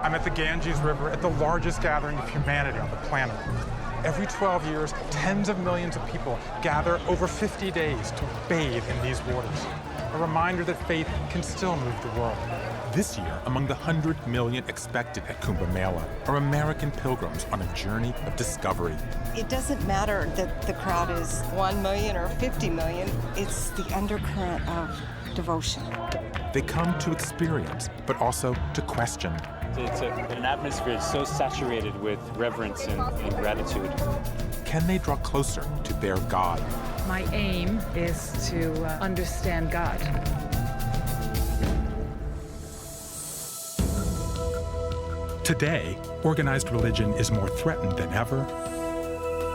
I'm at the Ganges River at the largest gathering of humanity on the planet. Every 12 years, tens of millions of people gather over 50 days to bathe in these waters. A reminder that faith can still move the world. This year, among the 100 million expected at Kumbh Mela are American pilgrims on a journey of discovery. It doesn't matter that the crowd is 1 million or 50 million. It's the undercurrent of devotion. They come to experience, but also to question. It's an atmosphere that's so saturated with reverence and gratitude. Can they draw closer to their God? My aim is to understand God. Today, organized religion is more threatened than ever,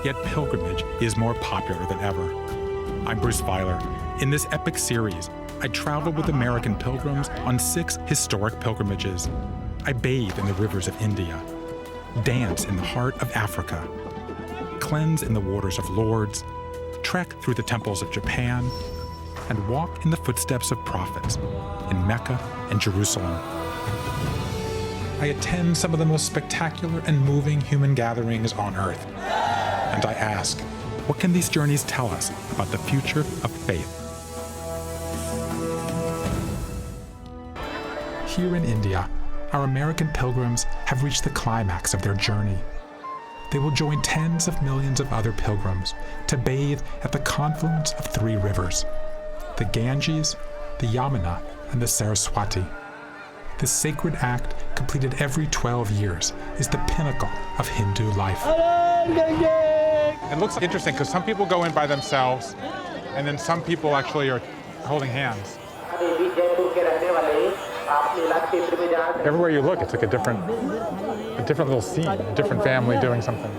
yet pilgrimage is more popular than ever. I'm Bruce Feiler. In this epic series, I travel with American pilgrims on 6 historic pilgrimages. I bathe in the rivers of India, dance in the heart of Africa, cleanse in the waters of Lourdes, trek through the temples of Japan, and walk in the footsteps of prophets in Mecca and Jerusalem. I attend some of the most spectacular and moving human gatherings on Earth. And I ask, what can these journeys tell us about the future of faith? Here in India, our American pilgrims have reached the climax of their journey. They will join tens of millions of other pilgrims to bathe at the confluence of 3 rivers, the Ganges, the Yamuna, and the Saraswati. This sacred act, completed every 12 years, is the pinnacle of Hindu life. It looks interesting because some people go in by themselves, and then some people actually are holding hands. Everywhere you look, it's like a different little scene, a different family doing something.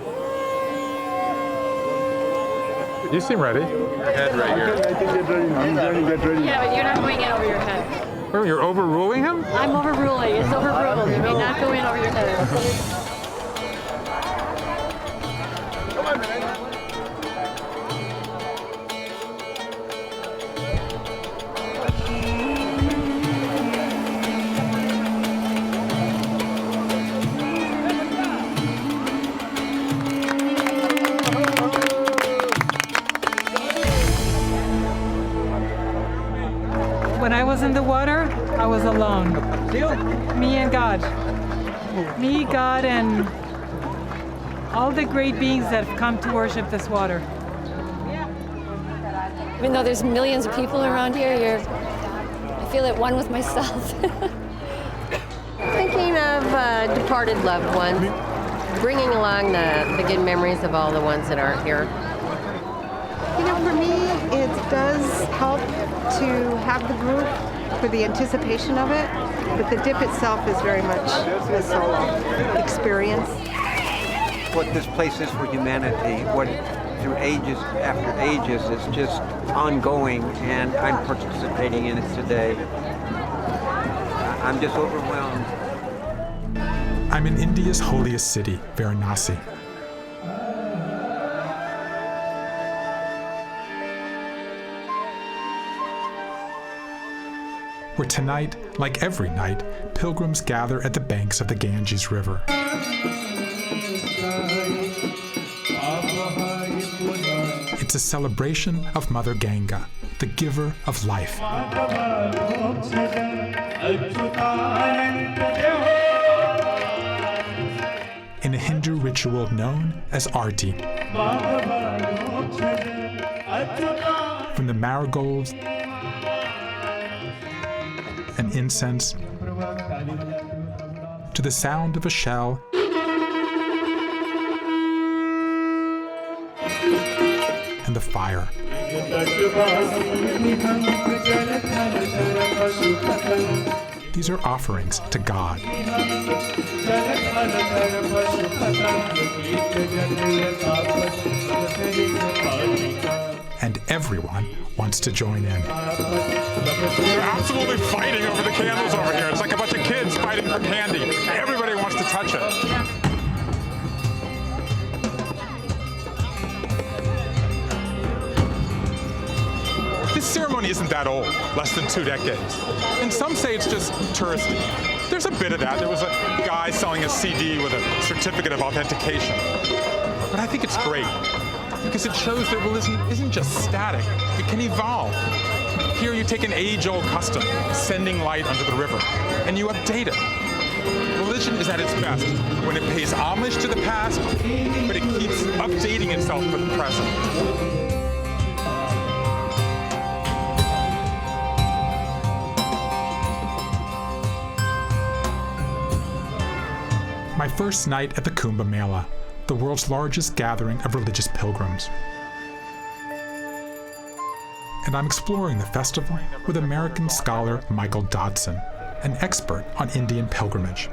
You seem ready. Your head right here. I think get ready now. I'm going to get ready. Yeah, but you're not going in over your head. Wait, you're overruling him? I'm overruling. It's overruled. You may not go in over your head. Come on, man. When I was in the water, I was alone. Me and God. Me, God, and all the great beings that have come to worship this water. Even though there's millions of people around here, I feel at one with myself. Thinking of departed loved ones, bringing along the good memories of all the ones that aren't here. You know, for me, it does help to have the group for the anticipation of it, but the dip itself is very much a solo experience. What this place is for humanity, what through ages after ages is just ongoing, and I'm participating in it today. I'm just overwhelmed. I'm in India's holiest city, Varanasi. Where tonight, like every night, pilgrims gather at the banks of the Ganges River. It's a celebration of Mother Ganga, the giver of life. In a Hindu ritual known as Arti. From the marigolds and incense to the sound of a shell and the fire. These are offerings to God. And everyone wants to join in. They're absolutely fighting over the candles over here. It's like a bunch of kids fighting for candy. Everybody wants to touch it. This ceremony isn't that old, less than 2 decades. And some say it's just touristy. There's a bit of that. There was a guy selling a CD with a certificate of authentication. But I think it's great because it shows that religion isn't just static, it can evolve. Here you take an age-old custom, sending light under the river, and you update it. Religion is at its best when it pays homage to the past, but it keeps updating itself for the present. My first night at the Kumbh Mela, the world's largest gathering of religious pilgrims. And I'm exploring the festival with American scholar Michael Dodson, an expert on Indian pilgrimage.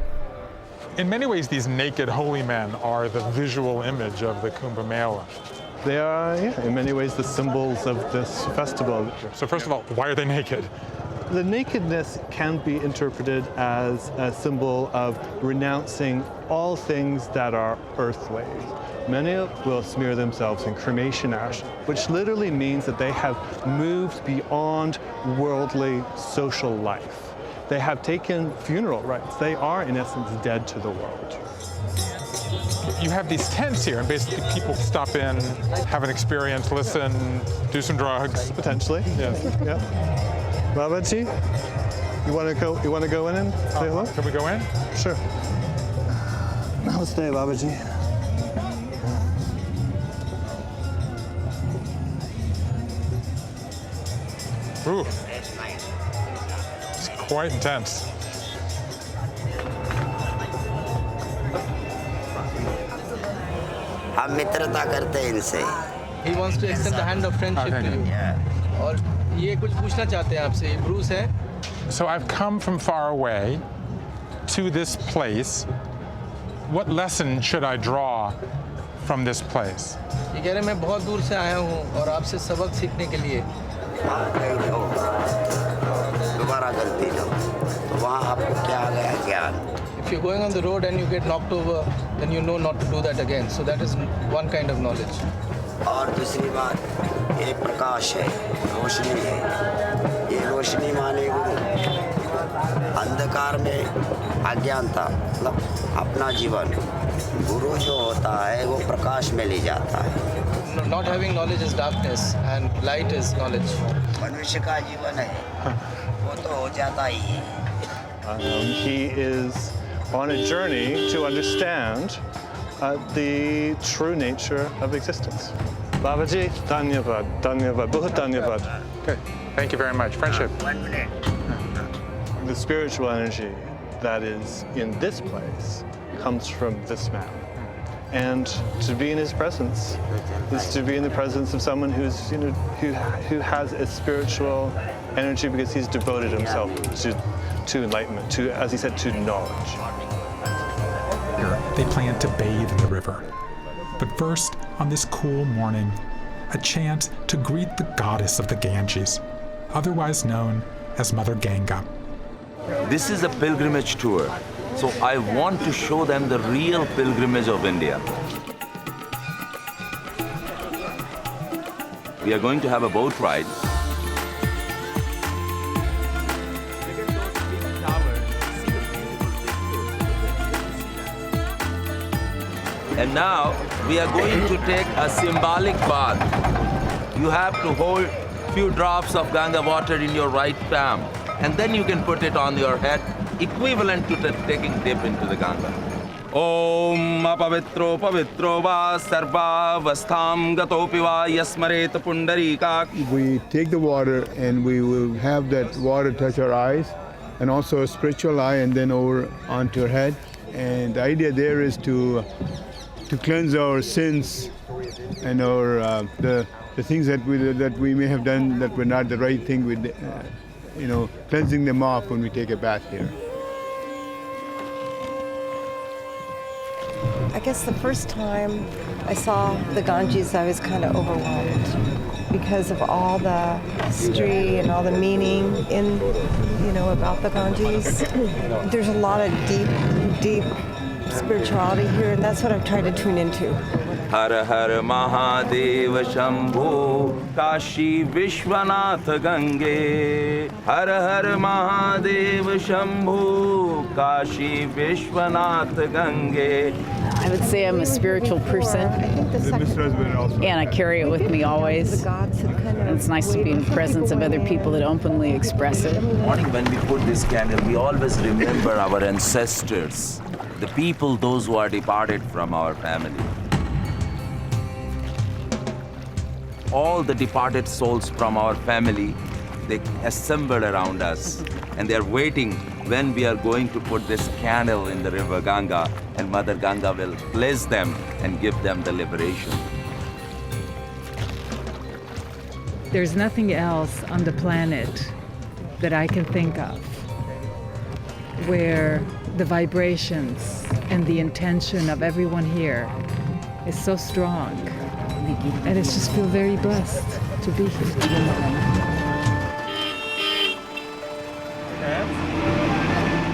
In many ways, these naked holy men are the visual image of the Kumbh Mela. They are, in many ways, the symbols of this festival. So first of all, why are they naked? The nakedness can be interpreted as a symbol of renouncing all things that are earthly. Many will smear themselves in cremation ash, which literally means that they have moved beyond worldly social life. They have taken funeral rites. They are, in essence, dead to the world. You have these tents here, and basically people stop in, have an experience, listen, do some drugs. Potentially, yes. Yeah. Babaji, you want to go in and say hello? Can we go in? Sure. Namaste, Babaji. Ooh, it's quite intense. हम मित्रता करते हैं इनसे. He wants to extend the hand of friendship to you. और ये कुछ पूछना चाहते हैं आपसे. Bruce है. So I've come from far away to this place. What lesson should I draw from this place? ये कह रहे मैं बहुत दूर से आया हूँ और आपसे सबक सीखने के लिए. दोबारा गलती ना तो वहाँ आपको क्या आ गया ज्ञान. If you're going on the road and you get knocked over, then you know not to do that again. So that is one kind of knowledge. और दूसरी बात ये प्रकाश है, रोशनी है. ये रोशनी माने गुरु. अंधकार में अज्ञानता मतलब अपना जीवन. गुरु जो होता है वो प्रकाश में ले जाता है. Not having knowledge is darkness and light is knowledge. मनुष्य का जीवन है वो तो हो जाता ही है. He is on a journey to understand the true nature of existence. Babaji, dhanyavad, dhanyavad, bahut dhanyavad. Good. Thank you very much. Friendship. 1 minute. The spiritual energy that is in this place comes from this man. And to be in his presence is to be in the presence of someone who's, who has a spiritual energy because he's devoted himself to enlightenment, to, as he said, to knowledge. They plan to bathe in the river. But first, on this cool morning, a chant to greet the goddess of the Ganges, otherwise known as Mother Ganga. This is a pilgrimage tour, so I want to show them the real pilgrimage of India. We are going to have a boat ride. And now we are going to take a symbolic bath. You have to hold few drops of Ganga water in your right palm, and then you can put it on your head, equivalent to taking dip into the Ganga. Om apavitro pavitro va sarvavastham gatopi va yasmaret pundarika. We take the water and we will have that water touch our eyes and also a spiritual eye and then over onto our head. And the idea there is to cleanse our sins and our the things that we may have done that were not the right thing, with cleansing them off when we take a bath here. I guess the first time I saw the Ganges, I was kind of overwhelmed because of all the history and all the meaning about the Ganges. There's a lot of deep spirituality here, and that's what I've tried to tune into. Har Har Mahadev Shambho Kashi Vishwanath Gange. Har Har Mahadev Shambho Kashi Vishwanath Gange. I would say I'm a spiritual person, and I carry it with me always. And it's nice to be in the presence of other people that openly express it. Morning when we put this candle, we always remember our ancestors, the people, those who are departed from our family. All the departed souls from our family, they assemble around us, and they're waiting when we are going to put this candle in the river Ganga, and Mother Ganga will bless them and give them the liberation. There's nothing else on the planet that I can think of where the vibrations and the intention of everyone here is so strong. And it's just feel very blessed to be here.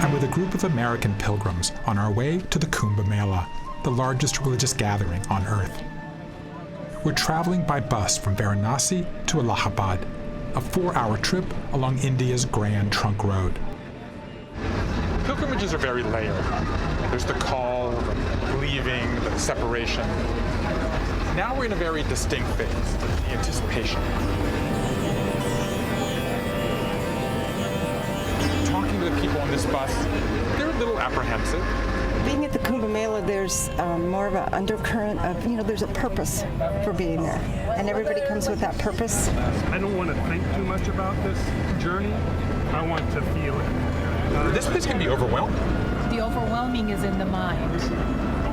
I'm with a group of American pilgrims on our way to the Kumbh Mela, the largest religious gathering on Earth. We're traveling by bus from Varanasi to Allahabad, a 4-hour trip along India's Grand Trunk Road. Pilgrimages are very layered. There's the call, the leaving, the separation. Now we're in a very distinct phase, the anticipation. Talking to the people on this bus, they're a little apprehensive. Being at the Kumbh Mela, there's more of an undercurrent of, there's a purpose for being there. And everybody comes with that purpose. I don't want to think too much about this journey. I want to feel it. This place can be overwhelming. The overwhelming is in the mind.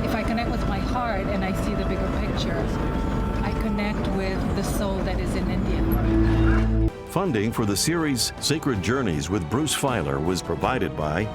If I connect with my heart and I see the bigger picture, I connect with the soul that is in India. Funding for the series Sacred Journeys with Bruce Feiler was provided by